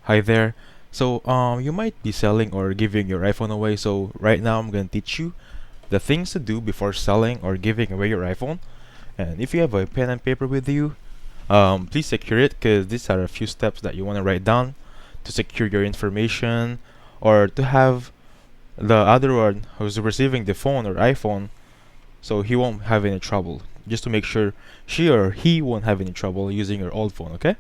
Hi there. So you might be selling or giving your iPhone away. So right now I'm gonna teach you the things to do before selling or giving away your iPhone. And if you have a pen and paper with you, please secure it because these are a few steps that you want to write down to secure your information or to have the other one who's receiving the phone or iPhone so he won't have any trouble. Just to make sure she or he won't have any trouble using your old phone, okay?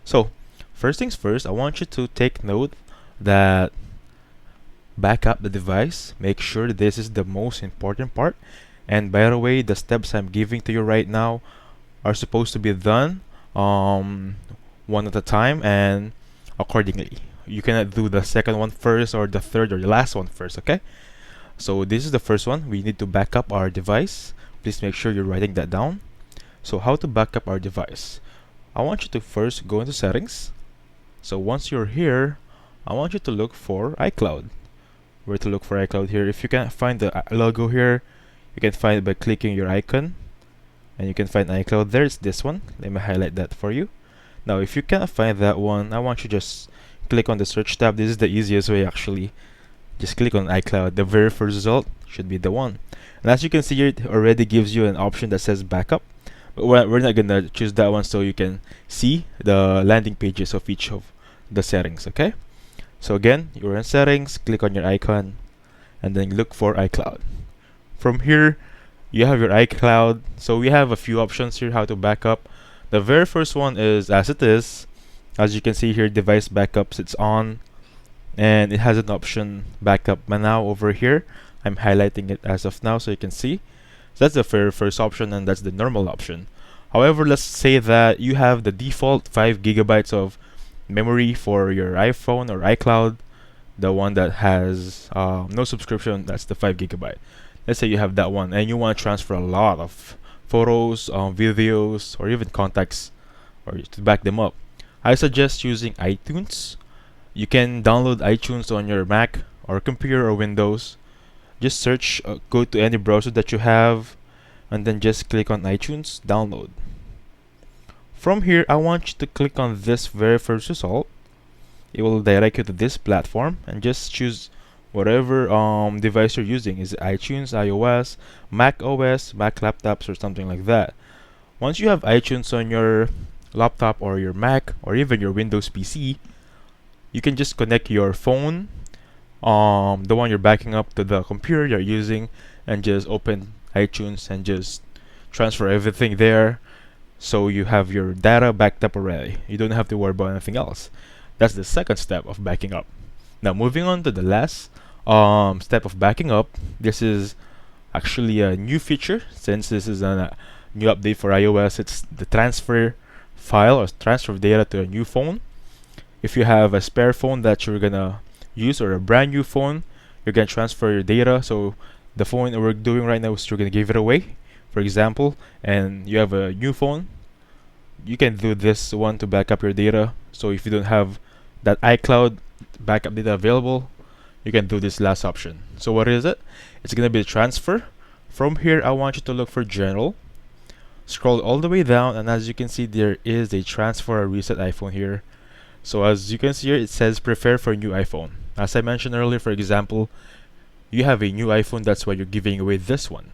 So, first things first, I want you to take note that back up the device. Make sure this is the most important part. And by the way, the steps I'm giving to you right now are supposed to be done one at a time and accordingly. You cannot do the second one first or the third or the last one first, okay? So this is the first one. We need to back up our device. Please make sure you're writing that down. So how to back up our device? I want you to first go into settings. So once you're here, I want you to look for iCloud. Where to look for iCloud here? If you can't find the logo here, you can find it by clicking your icon. And you can find iCloud there. It's this one. Let me highlight that for you. Now if you can't find that one, I want you just click on the search tab. This is the easiest way actually. Just click on iCloud. The very first result should be the one. And as you can see here, it already gives you an option that says backup. But we're not gonna choose that one so you can see the landing pages of each of the settings, okay? So again, you're in settings, click on your icon, and then look for iCloud. From here, you have your iCloud. So we have a few options here how to back up. The very first one is as it is. As you can see here, device backups, it's on. And it has an option backup now over here. I'm highlighting it as of now so you can see. So that's the very first option and that's the normal option. However, let's say that you have the default 5 gigabytes of memory for your iPhone or iCloud, the one that has no subscription. That's the 5 gigabyte. Let's say you have that one and you want to transfer a lot of photos, videos, or even contacts, or to back them up. I suggest using iTunes. You can download iTunes on your Mac or computer or Windows. Just search, go to any browser that you have, and then just click on iTunes, download. From here, I want you to click on this very first result. It will direct you to this platform, and just choose whatever device you're using. Is it iTunes, iOS, Mac OS, Mac laptops, or something like that. Once you have iTunes on your laptop or your Mac or even your Windows PC, you can just connect your phone, the one you're backing up, to the computer you're using, and just open iTunes and just transfer everything there. So you have your data backed up already. You don't have to worry about anything else. That's the second step of backing up. Now moving on to the last step of backing up. This is actually a new feature since this is a new update for iOS. It's the transfer file or transfer data to a new phone. If you have a spare phone that you're gonna use or a brand new phone, you're gonna transfer your data. So the phone that we're doing right now is you're gonna give it away, for example, and you have a new phone. You can do this one to back up your data. So if you don't have that iCloud backup data available, you can do this last option. So what is it? It's gonna be a transfer. From here, I want you to look for general. Scroll all the way down, and as you can see, there is a transfer or reset iPhone here. So as you can see here, it says prepare for new iPhone. As I mentioned earlier, for example, you have a new iPhone, that's why you're giving away this one.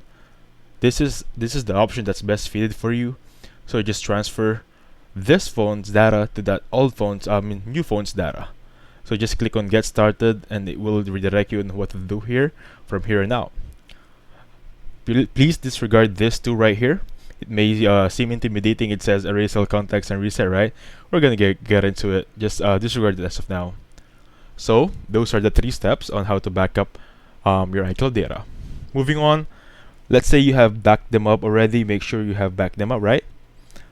This is the option that's best fitted for you. So you just transfer this phone's data to that old phone's, new phone's data. So just click on get started and it will redirect you on what to do here from here on out. Please disregard this two right here. It may seem intimidating. It says erase all contacts and reset, right? We're gonna get into it. Just disregard it as of now. So those are the 3 steps on how to back up your iCloud data. Moving on, let's say you have backed them up already. Make sure you have backed them up, right?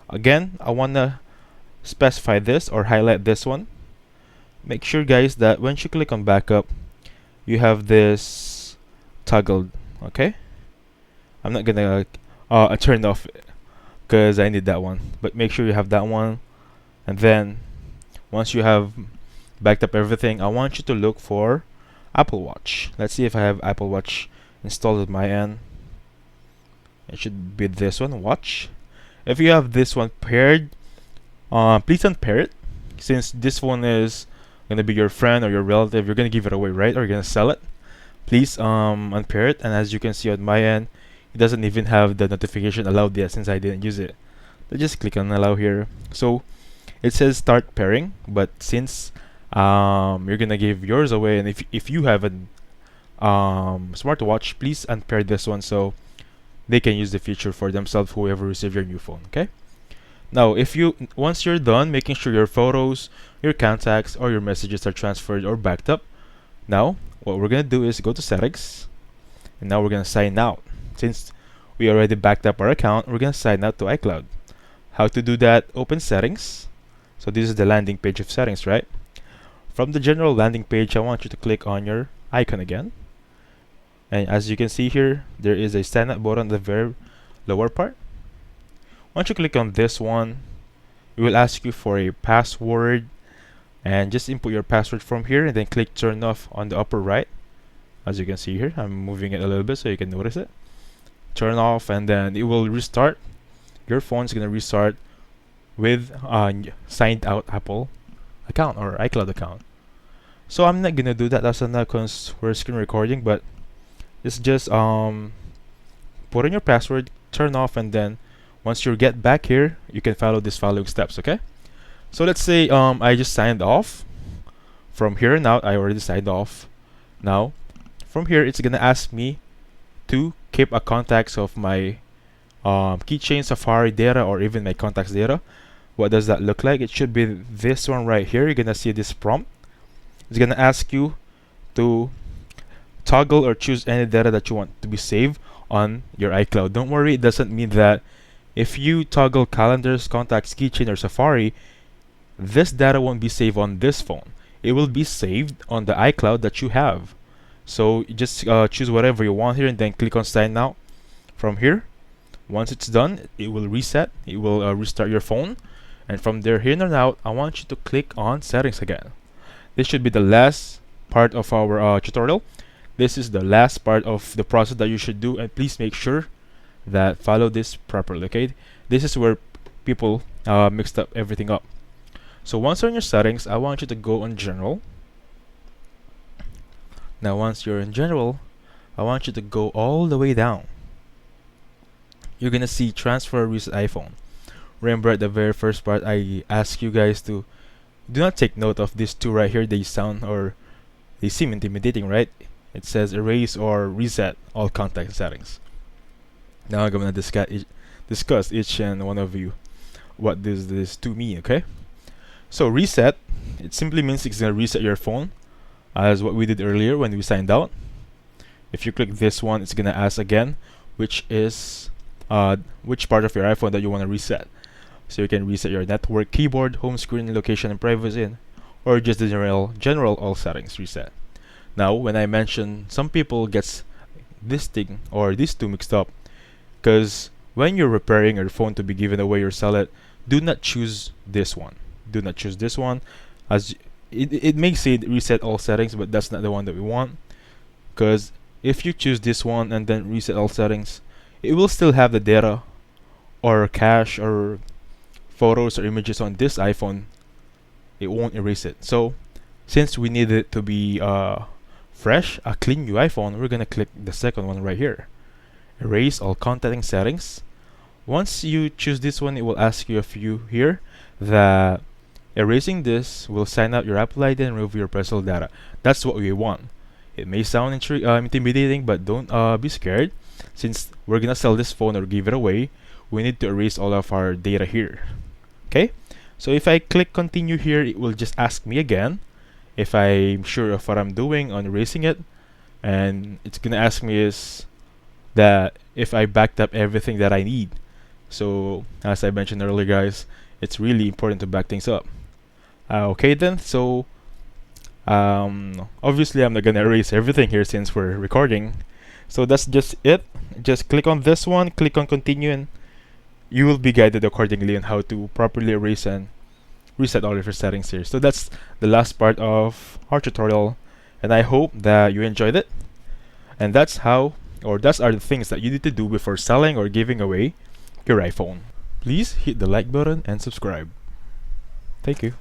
Again, I wanna specify this or highlight this one. Make sure, guys, that once you click on backup, you have this toggled. Okay, I'm not gonna turn off because I need that one, but make sure you have that one. And then once you have backed up everything, I want you to look for Apple Watch. Let's see if I have Apple Watch installed at my end. It should be this one, Watch. If you have this one paired, please unpair it, since this one is gonna be your friend or your relative, you're gonna give it away, right? Or you're gonna sell it. Please unpair it, and as you can see on my end, it doesn't even have the notification allowed yet since I didn't use it. So just click on allow here. So it says start pairing, but since you're gonna give yours away, and if you have a smartwatch, please unpair this one so they can use the feature for themselves, whoever receive your new phone. Okay. Now, once you're done making sure your photos, your contacts, or your messages are transferred or backed up, now what we're gonna do is go to settings, and now we're gonna sign out. Since we already backed up our account, we're gonna sign out to iCloud. How to do that? Open settings. So this is the landing page of settings, right? From the general landing page, I want you to click on your icon again. And as you can see here, there is a sign up button on the very lower part. Once you click on this one, it will ask you for a password, and just input your password from here and then click turn off on the upper right. As you can see here, I'm moving it a little bit so you can notice it. Turn off, and then it will restart. Your phone's gonna restart with signed out Apple account or iCloud account. So I'm not gonna do that as of now because we're screen recording, but it's just put in your password, turn off, and then once you get back here, you can follow these following steps. Okay. So let's say I just signed off. From here now, I already signed off. Now, from here, it's gonna ask me to keep a contacts of my keychain, Safari data, or even my contacts data. What does that look like? It should be this one right here. You're gonna see this prompt. It's gonna ask you to toggle or choose any data that you want to be saved on your iCloud. Don't worry, it doesn't mean that if you toggle calendars, contacts, keychain, or Safari, this data won't be saved on this phone. It will be saved on the iCloud that you have. So you just choose whatever you want here and then click on sign out. From here, once it's done, it will reset. It will restart your phone. And from there, here and out, I want you to click on settings again. This should be the last part of our tutorial. This is the last part of the process that you should do, and please make sure that follow this properly. Okay, this is where people mixed up everything up. So once you're in your settings, I want you to go on general. Now once you're in general, I want you to go all the way down. You're gonna see transfer reset iPhone. Remember at the very first part, I asked you guys to do not take note of these two right here. They seem intimidating, right? It says erase or reset all contact settings. Now I'm gonna discuss each and one of you what does this to mean. Okay, so reset, it simply means it's gonna reset your phone, as what we did earlier when we signed out. If you click this one, it's gonna ask again which part of your iPhone that you want to reset. So you can reset your network, keyboard, home screen, location, and privacy, or just the general all settings reset. Now, when I mention, some people gets this thing or these two mixed up, because when you're repairing your phone to be given away or sell it, do not choose this one. Do not choose this one, as it may say reset all settings, but that's not the one that we want. Because if you choose this one and then reset all settings, it will still have the data or cache or photos or images on this iPhone. It won't erase it. So since we need it to be fresh, a clean new iPhone, we're gonna click the second one right here, erase all contacting settings. Once you choose this one, it will ask you a few here that erasing this will sign out your Apple ID and remove your personal data. That's what we want. It may sound intimidating, but don't be scared. Since we're gonna sell this phone or give it away, we need to erase all of our data here. Okay, so if I click continue here, it will just ask me again if I'm sure of what I'm doing on erasing it, and it's gonna ask me is that if I backed up everything that I need. So as I mentioned earlier, guys, it's really important to back things up. Okay then, so obviously I'm not gonna erase everything here since we're recording. So that's just it. Just click on this one, click on continue, and you will be guided accordingly on how to properly erase and reset all of your settings here. So that's the last part of our tutorial, and I hope that you enjoyed it. And that's are the things that you need to do before selling or giving away your iPhone. Please hit the like button and subscribe. Thank you.